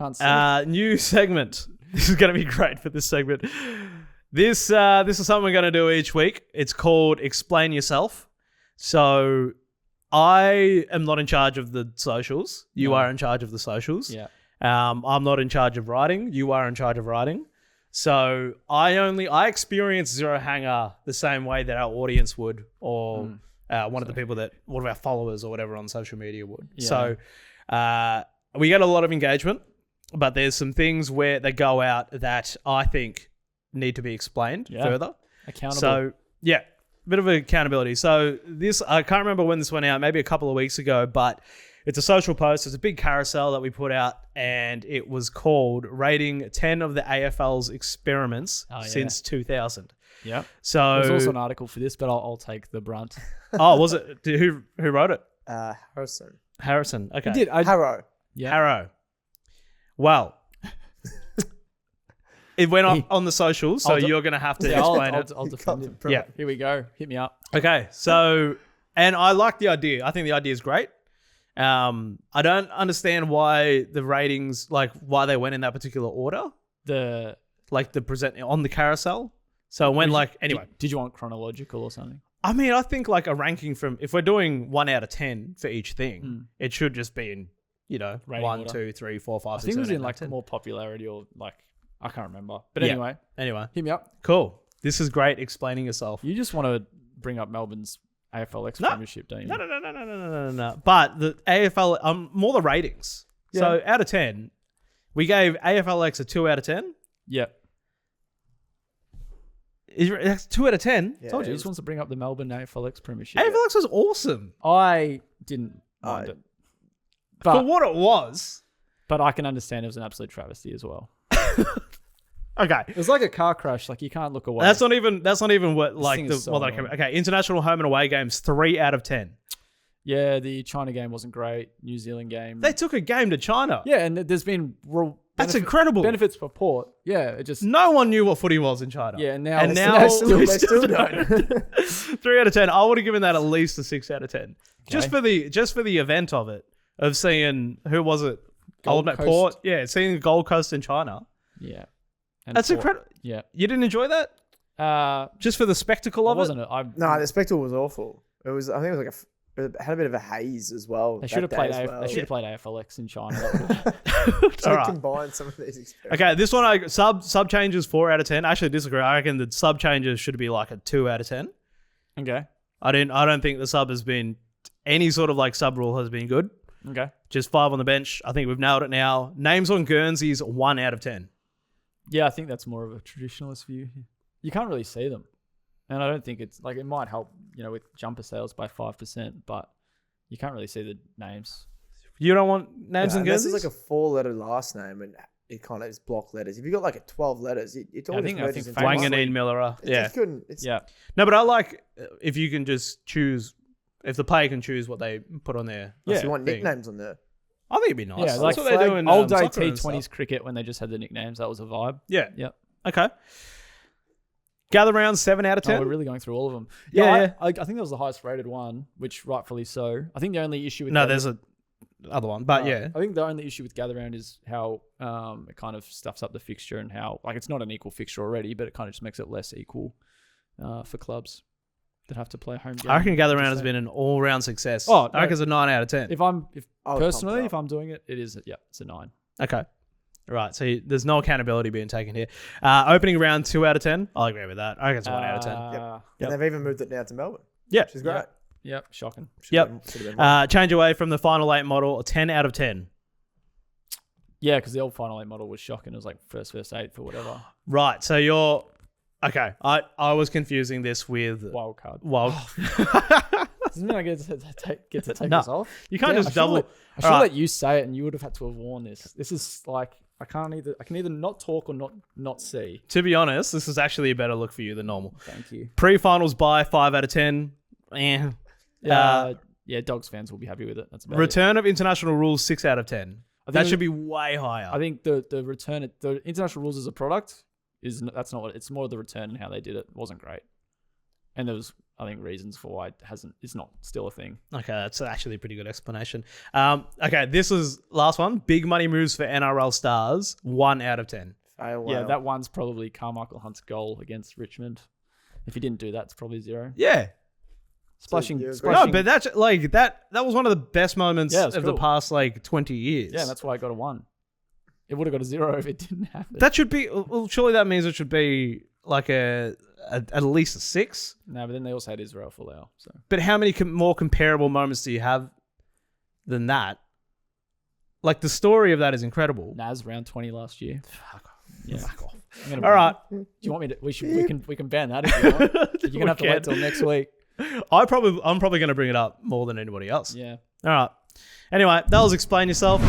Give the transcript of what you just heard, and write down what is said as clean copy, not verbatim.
Can't see. New segment. This is going to be great for this segment. This is something we're going to do each week. It's called Explain Yourself. So I am not in charge of the socials. You are in charge of the socials. Yeah. I'm not in charge of writing. You are in charge of writing. So I experience Zero Hanger the same way that our audience would, or one of our followers or whatever on social media would. Yeah. So we get a lot of engagement, but there's some things where they go out that I think need to be explained further. Accountable. So yeah, bit of accountability. So this, I can't remember when this went out, maybe a couple of weeks ago, but it's a social post. It's a big carousel that we put out, and it was called rating 10 of the AFL's experiments since 2000. Yeah. So there's also an article for this, but I'll take the brunt. Oh, was it? Who wrote it? Harrison. Okay. He did. Harrow. Yeah. Harrow. Well, it went on the socials, so you're going to have to explain it. I'll defend it. Yeah. Here we go. Hit me up. Okay. So, and I like the idea. I think the idea is great. I don't understand why the ratings, like why they went in that particular order. The present on the carousel. So when anyway. Did you want chronological or something? I mean, I think like a ranking from, if we're doing 1 out of 10 for each thing, it should just be in, rating 1, order. 2, 3, 4, 5, 6, I think it was 7, in 8, like 10. more popularity or I can't remember. But anyway, hit me up. Cool. This is great explaining yourself. You just want to bring up Melbourne's AFLX premiership, don't you? No. But the AFL, more the ratings. Yeah. So out of 10, we gave AFLX a 2 out of 10. Yep. That's 2 out of 10. Yeah, told you, he just wants to bring up the Melbourne AFLX premiership. AFLX was awesome. I didn't mind it. But, for what it was. But I can understand it was an absolute travesty as well. Okay. It was like a car crash. Like, you can't look away. That's not even what so okay, international home and away games, 3 out of 10. Yeah, the China game wasn't great. New Zealand game. They took a game to China. Yeah, and there's been that's incredible. Benefits for Port. Yeah, it just no one knew what footy was in China. Yeah, now they still don't. 3 out of 10. I would have given that at least a 6 out of 10. Okay. Just for the event of it, of seeing, who was it? Old Met Port. Yeah, seeing the Gold Coast in China. Yeah. And that's incredible. Yeah. You didn't enjoy that? Just for the spectacle of it? Wasn't it? No, the spectacle was awful. It was. I think it was it had a bit of a haze as well. They should have played. They should have played AFLX in China. So combine some of these experiments. Okay, this one sub changes 4 out of 10. Actually, I disagree. I reckon the sub changes should be like a 2 out of 10. Okay. I don't think the sub has been any sort of like sub rule has been good. Okay. Just 5 on the bench. I think we've nailed it now. Names on Guernseys, 1 out of 10. Yeah, I think that's more of a traditionalist view. You can't really see them. And I don't think it's like, it might help, with jumper sales by 5%, but you can't really see the names. You don't want names on Guernseys? This is like a 4-letter last name and it kind of is block letters. If you've got like a 12 letters, it's all I think Wanganeen Miller. Yeah. Yeah. No, but I like if you can just choose, if the player can choose what they put on there. Yeah. So you want nicknames on there? I think it'd be nice. Yeah, that's what they do in old day T20s cricket when they just had the nicknames. That was a vibe. Yeah. Yep. Okay. Gather round 7 out of 10. We're really going through all of them. Yeah. I think that was the highest rated one, which rightfully so. I think the only issue with there's a other one, but yeah. I think the only issue with gather round is how it kind of stuffs up the fixture and how it's not an equal fixture already, but it kind of just makes it less equal for clubs that have to play home games. I reckon gather round has been an all round success. I reckon it's a 9 out of 10. If I'm doing it, it is it's a 9. Okay. Right, so there's no accountability being taken here. Opening round 2 out of 10. I'll agree with that. I reckon it's a 1 out of 10. Yep. And they've even moved it now to Melbourne. Yeah. Which is great. Yep. Shocking. Change away from the final 8 model, 10 out of 10. Yeah, because the old final 8 model was shocking. It was like first 8 or whatever. Right, so you're... Okay, I was confusing this with... Wild card. Doesn't mean I get to take this off. You can't just double... I should let you say it and you would have had to have worn this. This is like... I can either not talk or not see. To be honest, this is actually a better look for you than normal. Thank you. Pre-finals bye, 5 out of 10. Dogs fans will be happy with it. That's about Return of international rules, 6 out of 10. That should be way higher. I think the international rules as a product that's not what it's more the return and how they did it wasn't great. And there was, I think, reasons for why it's not still a thing. Okay, that's actually a pretty good explanation. Okay, this is last one. Big money moves for NRL stars. 1 out of 10. Fail Yeah, whale. that one's probably Carmichael Hunt's goal against Richmond. If he didn't do that, it's probably 0. Yeah. Splashing. you agree? No, splashing but that's like that was one of the best moments Yeah, it of was the cool. past like 20 years. yeah, that's why I got a 1. It would have got a 0 if it didn't happen. that should be well, surely that means it should be like at least a 6. No, but then they also had Israel Folau. So But how many more comparable moments do you have than that? Like the story of that is incredible. Naz round 20 last year. Yeah. Fuck off. I'm All right. Do you want me to? We can ban that if you want. You're gonna have to wait till next week. I'm probably going to bring it up more than anybody else. Yeah. All right. Anyway, that was Explain Yourself.